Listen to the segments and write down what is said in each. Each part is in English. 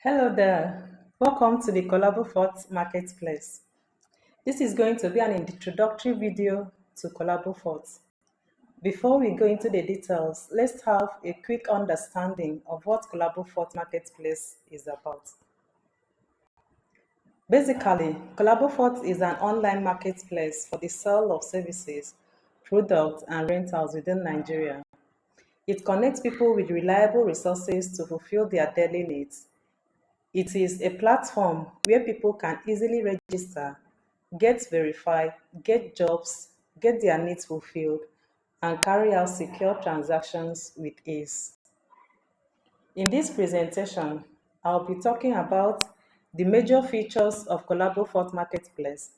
Hello there. Welcome to the KolaboFort Marketplace. This is going to be an introductory video to KolaboFort. Before we go into the details, let's have a quick understanding of what KolaboFort Marketplace is about. Basically, KolaboFort is an online marketplace for the sale of services, products, and rentals within Nigeria. It connects people with reliable resources to fulfill their daily needs. It is a platform where people can easily register, get verified, get jobs, get their needs fulfilled, and carry out secure transactions with ease. In this presentation, I'll be talking about the major features of KolaboFort Marketplace,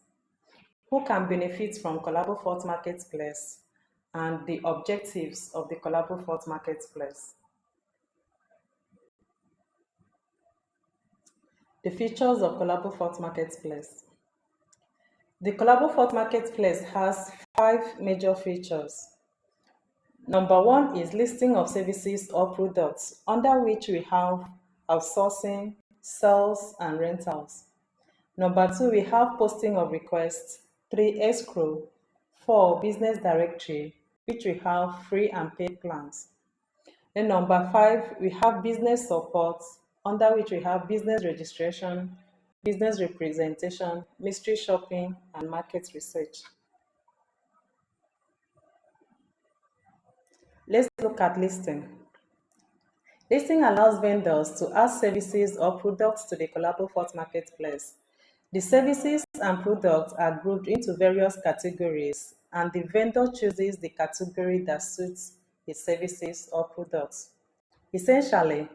who can benefit from KolaboFort Marketplace, and the objectives of the KolaboFort Marketplace. The features of KolaboFort Marketplace. The KolaboFort Marketplace has 5 major features. Number 1 is listing of services or products, under which we have outsourcing, sales, and rentals. Number 2, we have posting of requests. 3, escrow. 4, business directory, which we have free and paid plans. Then number 5, we have business support, under which we have business registration, business representation, mystery shopping, and market research. Let's look at listing. Listing allows vendors to add services or products to the KolaboFort Marketplace. The services and products are grouped into various categories, and the vendor chooses the category that suits his services or products. Essentially,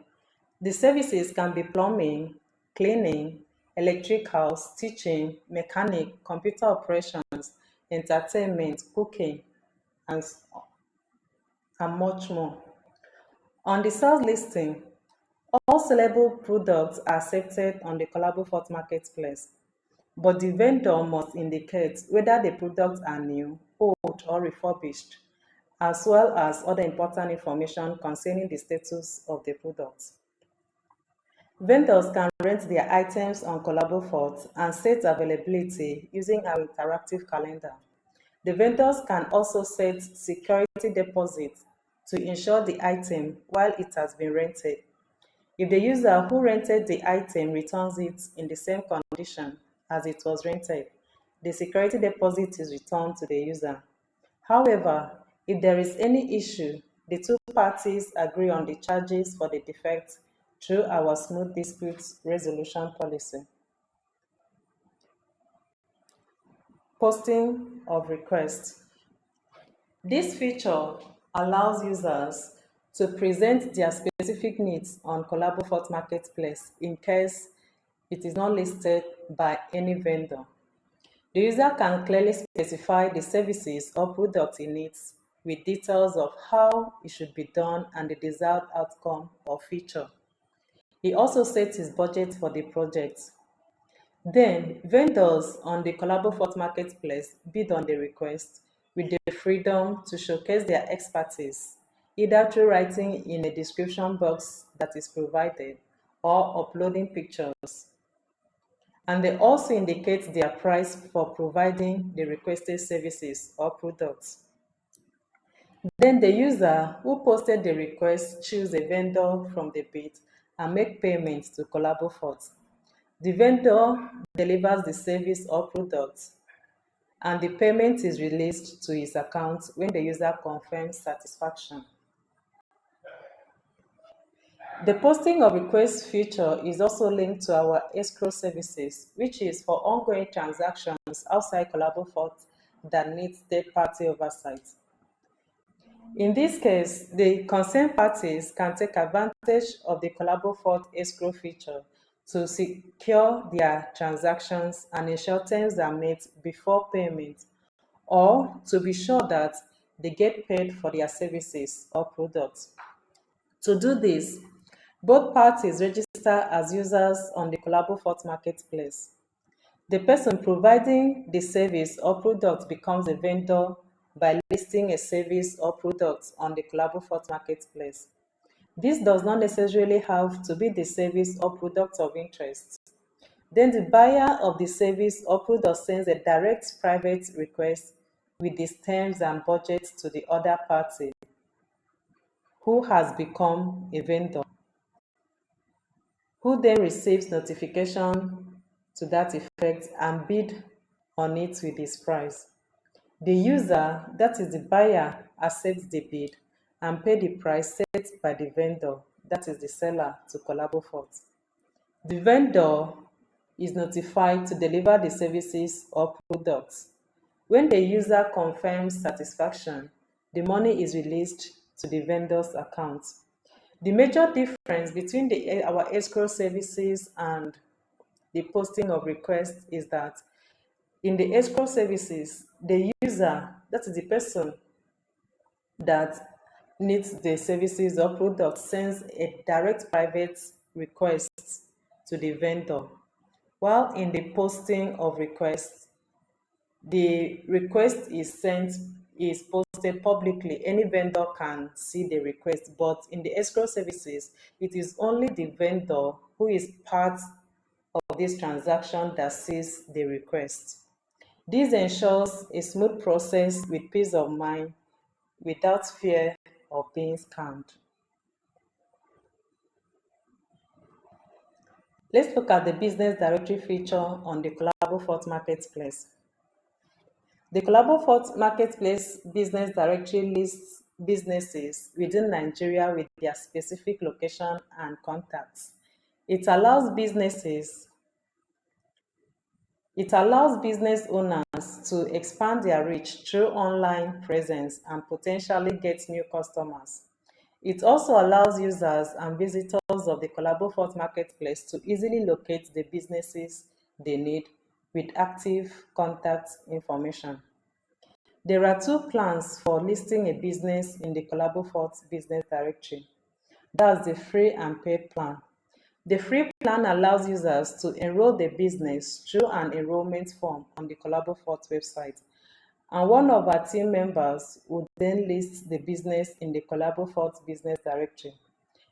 the services can be plumbing, cleaning, electricals, teaching, mechanic, computer operations, entertainment, cooking, and, and much more. On the sales listing, all sellable products are accepted on the KolaboFort Marketplace, but the vendor must indicate whether the products are new, old, or refurbished, as well as other important information concerning the status of the products. Vendors can rent their items on KolaboFort and set availability using our interactive calendar. The vendors can also set security deposits to ensure the item while it has been rented. If the user who rented the item returns it in the same condition as it was rented, the security deposit is returned to the user. However, if there is any issue, the two parties agree on the charges for the defect through our smooth dispute resolution policy. Posting of requests. This feature allows users to present their specific needs on KolaboFort Marketplace in case it is not listed by any vendor. The user can clearly specify the services or products he needs with details of how it should be done and the desired outcome or feature. He also sets his budget for the project. Then, vendors on the KolaboFort Marketplace bid on the request with the freedom to showcase their expertise, either through writing in a description box that is provided or uploading pictures. And they also indicate their price for providing the requested services or products. Then the user who posted the request choose a vendor from the bid and make payments to KolaboFort. The vendor delivers the service or product, and the payment is released to his account when the user confirms satisfaction. The posting of requests feature is also linked to our escrow services, which is for ongoing transactions outside KolaboFort that needs third-party oversight. In this case, the concerned parties can take advantage of the KolaboFort escrow feature to secure their transactions and ensure terms are met before payment, or to be sure that they get paid for their services or products. To do this, both parties register as users on the KolaboFort Marketplace. The person providing the service or product becomes a vendor by listing a service or product on the KolaboFort Marketplace. This does not necessarily have to be the service or product of interest. Then the buyer of the service or product sends a direct private request with its terms and budget to the other party who has become a vendor, who then receives notification to that effect and bid on it with his price. The user, that is the buyer, accepts the bid and pay the price set by the vendor, that is the seller, to KolaboFort. The vendor is notified to deliver the services or products. When the user confirms satisfaction, the money is released to the vendor's account. The major difference between our escrow services and the posting of requests is that in the escrow services, the user, that is the person that needs the services or product, sends a direct private request to the vendor. While in the posting of requests, the request is posted publicly. Any vendor can see the request, but in the escrow services, it is only the vendor who is part of this transaction that sees the request. This ensures a smooth process with peace of mind without fear of being scammed. Let's look at the business directory feature on the KolaboFort Marketplace. The KolaboFort Marketplace business directory lists businesses within Nigeria with their specific location and contacts. It allows businesses It allows business owners to expand their reach through online presence and potentially get new customers. It also allows users and visitors of the KolaboFort Marketplace to easily locate the businesses they need with active contact information. There are two plans for listing a business in the KolaboFort business directory. That's the free and paid plan. The free plan allows users to enroll the business through an enrollment form on the KolaboFort website, and one of our team members would then list the business in the KolaboFort business directory.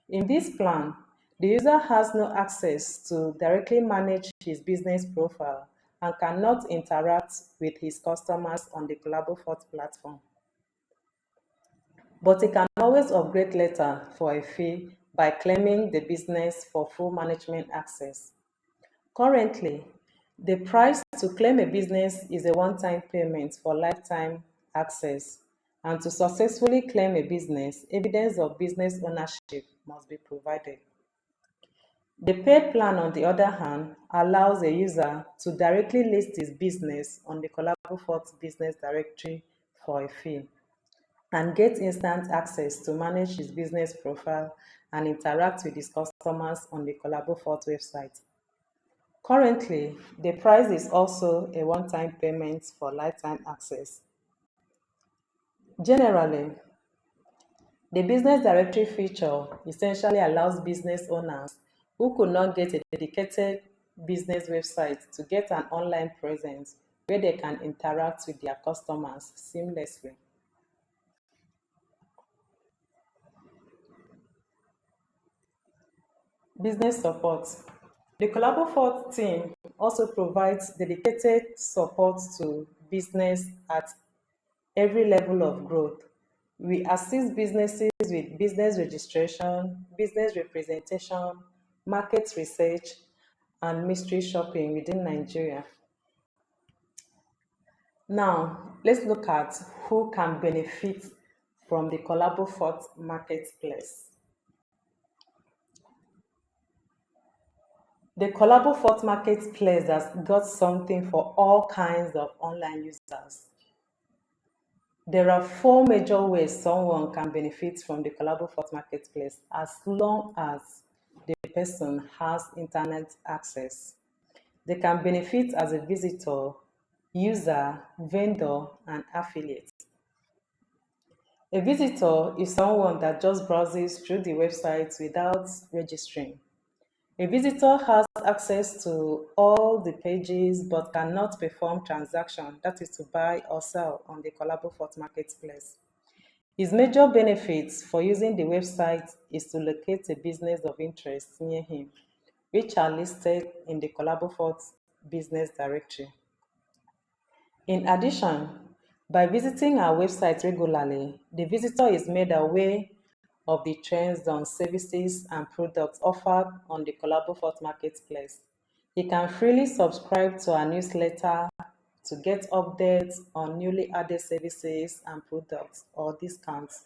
In this plan, the user has no access to directly manage his business profile and cannot interact with his customers on the KolaboFort platform. But he can always upgrade later for a fee by claiming the business for full management access. Currently, the price to claim a business is a one-time payment for lifetime access, and to successfully claim a business, evidence of business ownership must be provided. The paid plan, on the other hand, allows a user to directly list his business on the KolaboFort business directory for a fee and get instant access to manage his business profile and interact with his customers on the KolaboFort website. Currently, the price is also a one-time payment for lifetime access. Generally, the business directory feature essentially allows business owners who could not get a dedicated business website to get an online presence where they can interact with their customers seamlessly. Business support. The KolaboFort team also provides dedicated support to business at every level of growth. We assist businesses with business registration, business representation, market research, and mystery shopping within Nigeria. Now, let's look at who can benefit from the KolaboFort marketplace. The KolaboFort marketplace has got something for all kinds of online users. There are four major ways someone can benefit from the KolaboFort marketplace as long as the person has internet access. They can benefit as a visitor, user, vendor, and affiliate. A visitor is someone that just browses through the website without registering. A visitor has access to all the pages but cannot perform transaction, that is to buy or sell on the KolaboFort marketplace. His major benefits for using the website is to locate a business of interest near him, which are listed in the KolaboFort business directory. In addition, by visiting our website regularly, the visitor is made aware of the trends on services and products offered on the KolaboFort marketplace. He can freely subscribe to our newsletter to get updates on newly added services and products or discounts.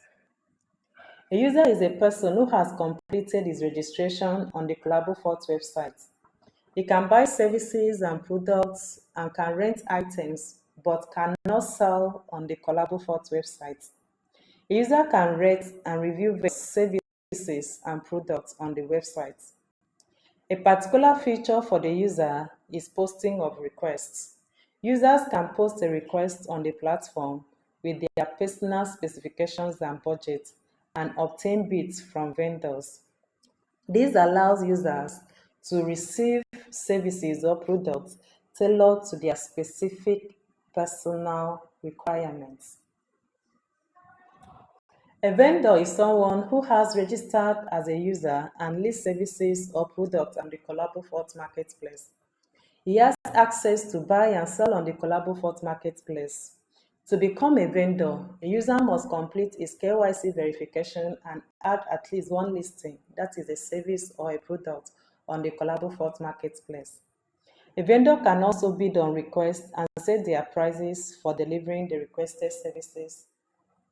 A user is a person who has completed his registration on the KolaboFort website. He can buy services and products and can rent items but cannot sell on the KolaboFort website. A user can rate and review services and products on the website. A particular feature for the user is posting of requests. Users can post a request on the platform with their personal specifications and budget and obtain bids from vendors. This allows users to receive services or products tailored to their specific personal requirements. A vendor is someone who has registered as a user and lists services or products on the KolaboFort marketplace. He has access to buy and sell on the KolaboFort marketplace. To become a vendor, a user must complete his KYC verification and add at least one listing, that is a service or a product, on the KolaboFort marketplace. A vendor can also bid on request and set their prices for delivering the requested services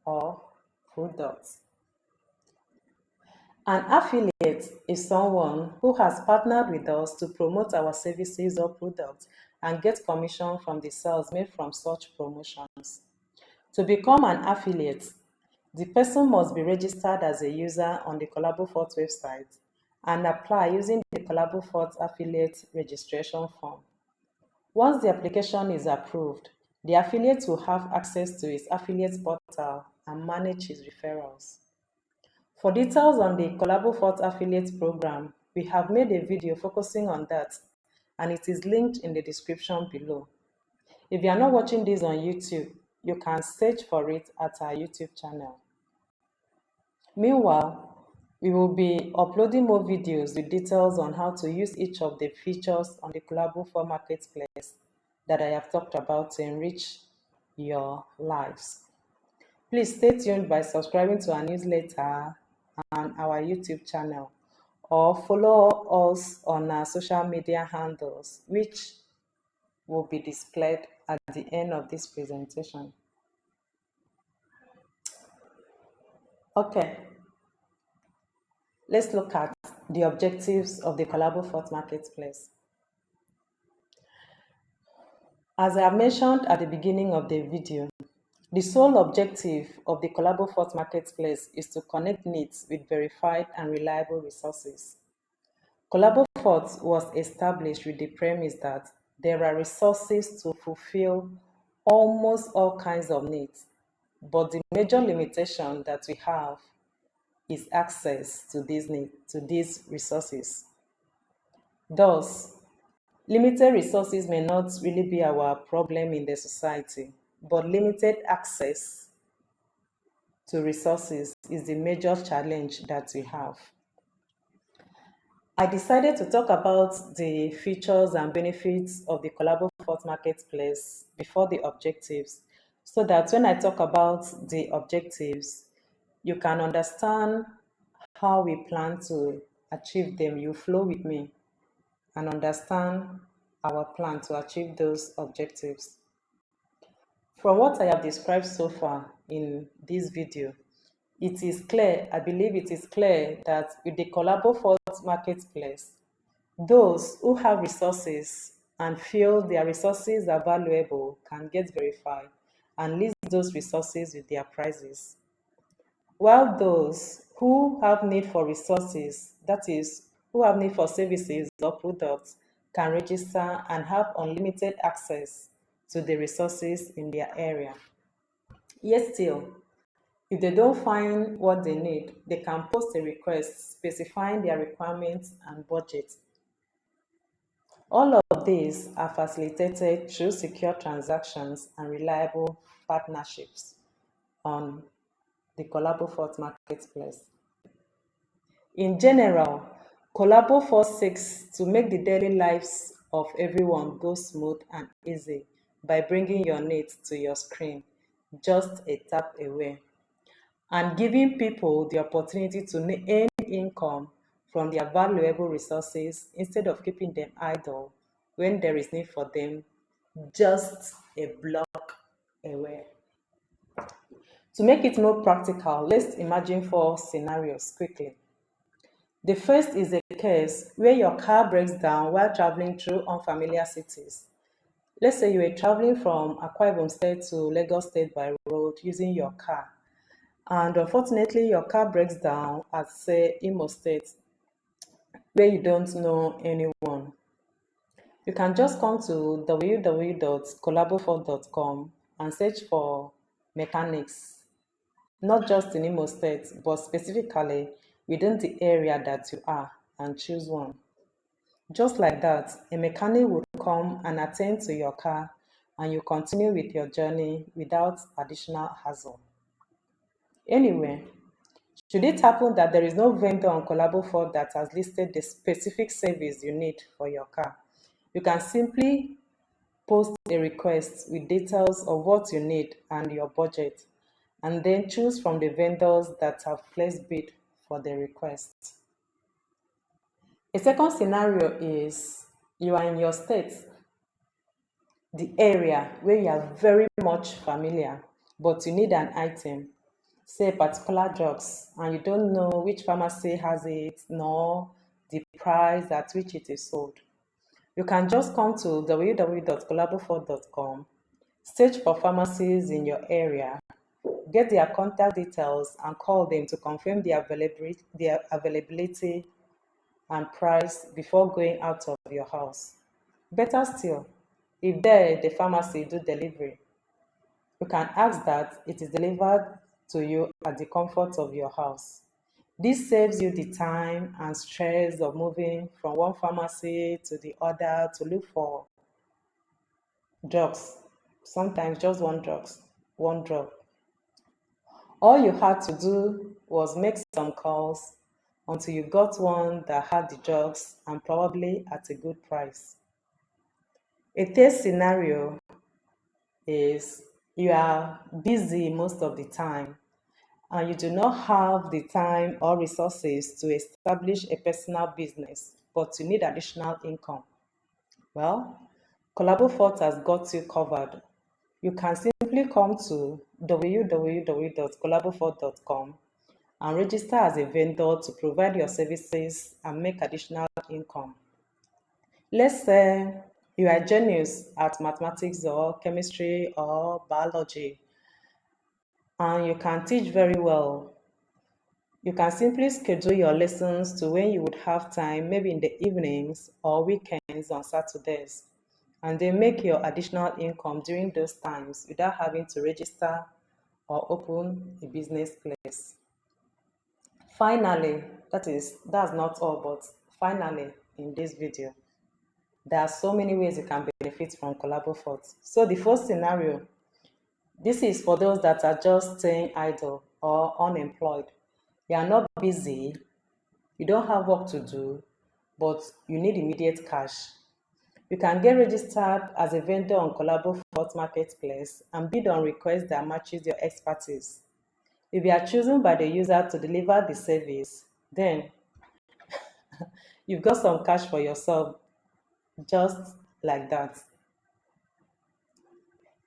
or products. An affiliate is someone who has partnered with us to promote our services or products and get commission from the sales made from such promotions. To become an affiliate, the person must be registered as a user on the KolaboFort website and apply using the KolaboFort affiliate registration form. Once the application is approved, the affiliate will have access to his affiliate portal and manage his referrals. For details on the KolaboFort affiliate program, we have made a video focusing on that, and it is linked in the description below. If you are not watching this on YouTube, you can search for it at our YouTube channel. Meanwhile, we will be uploading more videos with details on how to use each of the features on the KolaboFort marketplace that I have talked about to enrich your lives. Please stay tuned by subscribing to our newsletter and our YouTube channel, or follow us on our social media handles, which will be displayed at the end of this presentation. Okay, let's look at the objectives of the KolaboFort marketplace. As I have mentioned at the beginning of the video, the sole objective of the KolaboFort marketplace is to connect needs with verified and reliable resources. KolaboFort was established with the premise that there are resources to fulfill almost all kinds of needs, but the major limitation that we have is access to these resources. Thus, limited resources may not really be our problem in the society, but limited access to resources is the major challenge that we have. I decided to talk about the features and benefits of the KolaboFort marketplace before the objectives, so that when I talk about the objectives, you can understand how we plan to achieve them. You flow with me and understand our plan to achieve those objectives. From what I have described so far in this video, it is clear, I believe it is clear that with the KolaboFort marketplace, those who have resources and feel their resources are valuable can get verified and list those resources with their prices. While those who have need for resources, that is, who have need for services or products, can register and have unlimited access to the resources in their area. Yet still, if they don't find what they need, they can post a request specifying their requirements and budget. All of these are facilitated through secure transactions and reliable partnerships on the KolaboFort marketplace. In general, KolaboFort seeks to make the daily lives of everyone go smooth and easy by bringing your needs to your screen just a tap away and giving people the opportunity to earn income from their valuable resources instead of keeping them idle when there is need for them just a block away. To make it more practical, let's imagine 4 scenarios quickly. The first is a case where your car breaks down while traveling through unfamiliar cities. Let's say you were traveling from Akwa Ibom State to Lagos State by road using your car. And unfortunately, your car breaks down at, say, Imo State, where you don't know anyone. You can just come to www.kolabofort.com and search for mechanics, not just in Imo State, but specifically within the area that you are, and choose one. Just like that, a mechanic would come and attend to your car and you continue with your journey without additional hassle. Anyway, should it happen that there is no vendor on KolaboFort that has listed the specific service you need for your car, you can simply post a request with details of what you need and your budget, and then choose from the vendors that have placed bid for the request. A second scenario is you are in your state, the area where you are very much familiar, but you need an item, say particular drugs, and you don't know which pharmacy has it nor the price at which it is sold. You can just come to www.kolabofort.com, search for pharmacies in your area, get their contact details, and call them to confirm their availability and price before going out of your house. Better still, if the pharmacy do delivery, you can ask that it is delivered to you at the comfort of your house. This saves you the time and stress of moving from one pharmacy to the other to look for drugs. Sometimes just one drug. All you had to do was make some calls until you got one that had the drugs and probably at a good price. A third scenario is you are busy most of the time and you do not have the time or resources to establish a personal business, but you need additional income. Well, KolaboFort has got you covered. You can simply come to www.kolabofort.com and register as a vendor to provide your services and make additional income. Let's say you are genius at mathematics or chemistry or biology and you can teach very well. You can simply schedule your lessons to when you would have time, maybe in the evenings or weekends on Saturdays, and then make your additional income during those times without having to register or open a business place. Finally, that's not all, but finally in this video, there are so many ways you can benefit from KolaboFort. So the first scenario, this is for those that are just staying idle or unemployed. You are not busy, you don't have work to do, but you need immediate cash. You can get registered as a vendor on KolaboFort Marketplace and bid on requests that matches your expertise. If you are chosen by the user to deliver the service, then you've got some cash for yourself, just like that.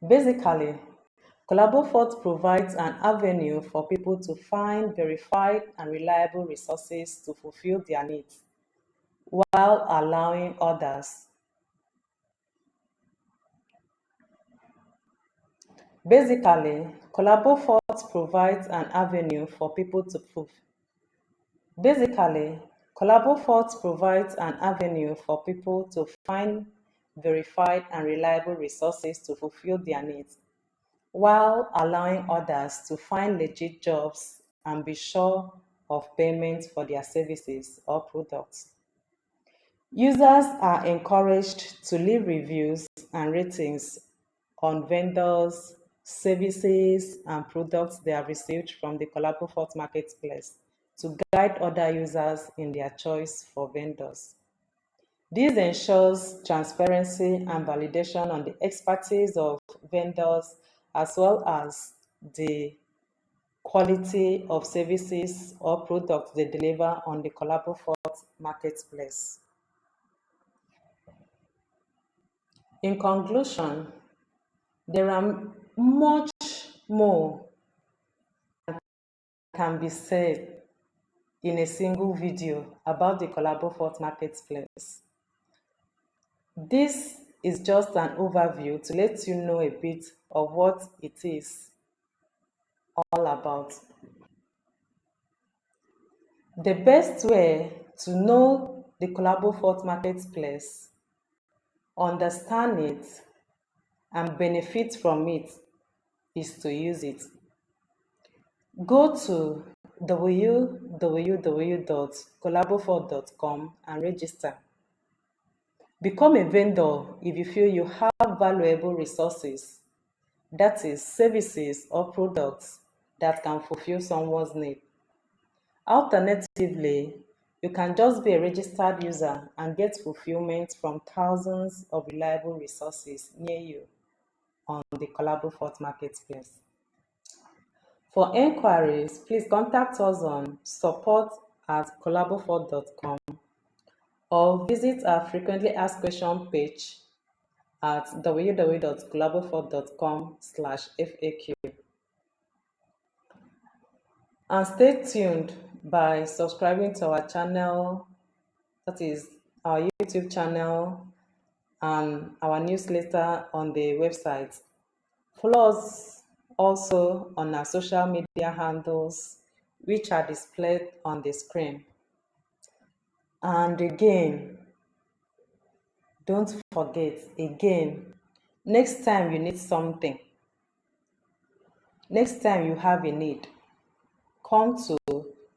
Basically, KolaboFort provides an avenue for people to find verified and reliable resources to fulfill their needs, while allowing others. Basically, KolaboFort provides an avenue for people to Basically, KolaboFort provides an avenue for people to find verified and reliable resources to fulfill their needs, while allowing others to find legit jobs and be sure of payment for their services or products. Users are encouraged to leave reviews and ratings on vendors, services, and products they have received from the KolaboFort marketplace to guide other users in their choice for vendors. This ensures transparency and validation on the expertise of vendors as well as the quality of services or products they deliver on the KolaboFort marketplace. In conclusion, there are much more can be said in a single video about the KolaboFort marketplace. This is just an overview to let you know a bit of what it is all about. The best way to know the KolaboFort marketplace, understand it, and benefit from it is to use it. Go to www.kolabofort.com and register. Become a vendor if you feel you have valuable resources, that is, services or products that can fulfill someone's need. Alternatively, you can just be a registered user and get fulfillment from thousands of reliable resources near you on the KolaboFort marketplace. For enquiries, please contact us on support@kolabofort.com or visit our frequently asked questions page at www.kolabofort.com/FAQ. And stay tuned by subscribing to our channel, that is our YouTube channel, and our newsletter on the website. Follow us also on our social media handles, which are displayed on the screen. And again, don't forget, next time you need something, next time you have a need, come to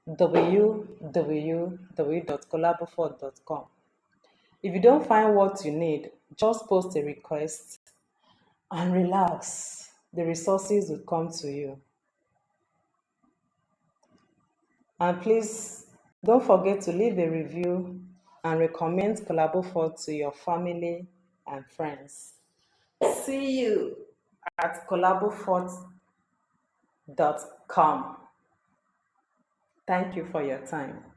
www.kolabofort.com. If you don't find what you need, just post a request and relax. The resources will come to you. And please don't forget to leave a review and recommend KolaboFort to your family and friends. See you at kolabofort.com. Thank you for your time.